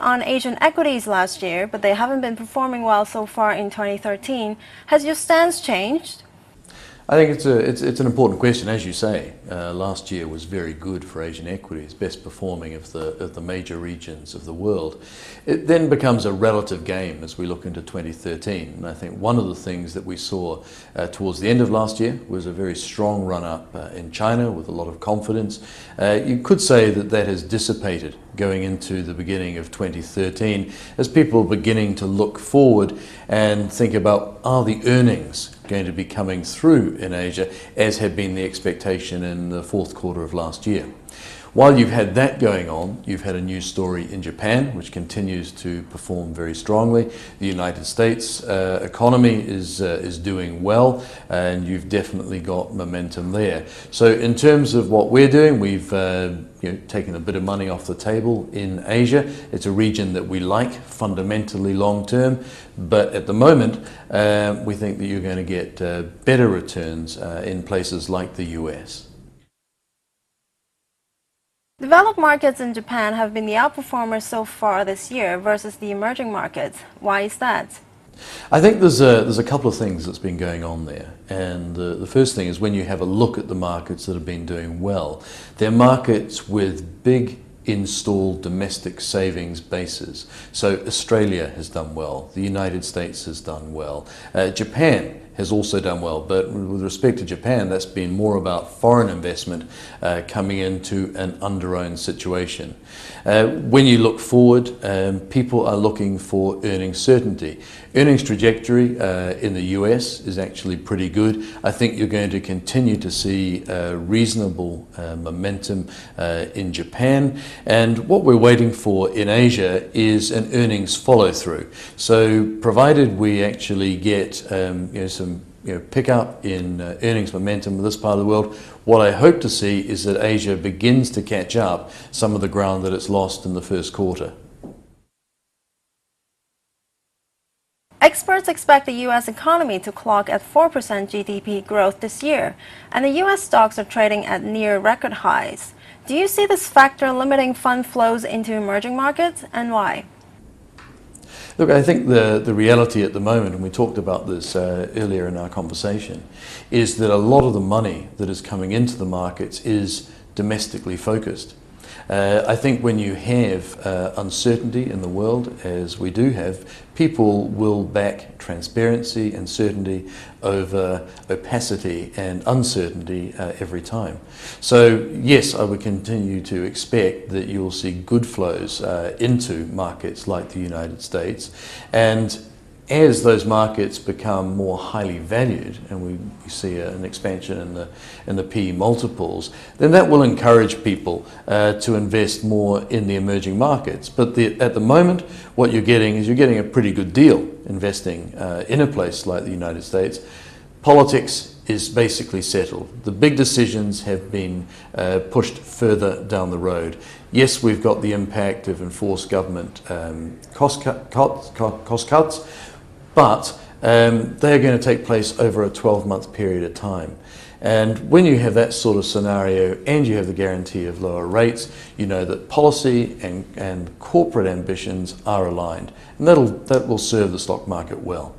on Asian equities last year, but they haven't been performing well so far in 2013. Has your stance changed? I think it's an important question. As you say, last year was very good for Asian equities, best performing of the major regions of the world. It then becomes a relative game as we look into 2013. And I think one of the things that we saw towards the end of last year was a very strong run-up in China with a lot of confidence. You could say that that has dissipated going into the beginning of 2013 as people are beginning to look forward and think about, are the earnings going to be coming through in Asia, as had been the expectation in the fourth quarter of last year. While you've had that going on, you've had a news story in Japan, which continues to perform very strongly. The United States economy is doing well, and you've definitely got momentum there. So in terms of what we're doing, we've taken a bit of money off the table in Asia. It's a region that we like fundamentally long term, but at the moment we think that you're going to get better returns in places like the US. Developed markets in Japan have been the outperformers so far this year versus the emerging markets. Why is that? I think there's a couple of things that's been going on there, and the first thing is when you have a look at the markets that have been doing well, they're markets with big installed domestic savings bases. So Australia has done well, the United States has done well, Japan has also done well, but with respect to Japan, that's been more about foreign investment coming into an under-owned situation. When you look forward, people are looking for earnings certainty. Earnings trajectory in the US is actually pretty good. I think you're going to continue to see reasonable momentum in Japan, and what we're waiting for in Asia is an earnings follow-through. So provided we actually get some pick up in earnings momentum in this part of the world, what I hope to see is that Asia begins to catch up some of the ground that it's lost in the first quarter. Experts expect the U.S. economy to clock at 4% GDP growth this year, and the U.S. stocks are trading at near record highs. Do you see this factor limiting fund flows into emerging markets, and why? Look, I think the reality at the moment, and we talked about this earlier in our conversation, is that a lot of the money that is coming into the markets is domestically focused. I think when you have uncertainty in the world, as we do have, people will back transparency and certainty over opacity and uncertainty every time. So yes, I would continue to expect that you'll see good flows into markets like the United States, and as those markets become more highly valued and we see an expansion in the PE multiples, then that will encourage people to invest more in the emerging markets. But at the moment, what you're getting is a pretty good deal investing in a place like the United States. Politics is basically settled. The big decisions have been pushed further down the road. Yes, we've got the impact of enforced government cost cuts, but they're going to take place over a 12-month period of time. And when you have that sort of scenario and you have the guarantee of lower rates, you know that policy and corporate ambitions are aligned. And that will serve the stock market well.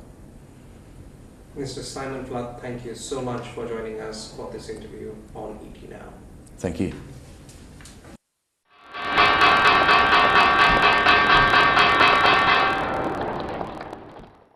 Mr. Simon Flood, thank you so much for joining us for this interview on ET Now. Thank you.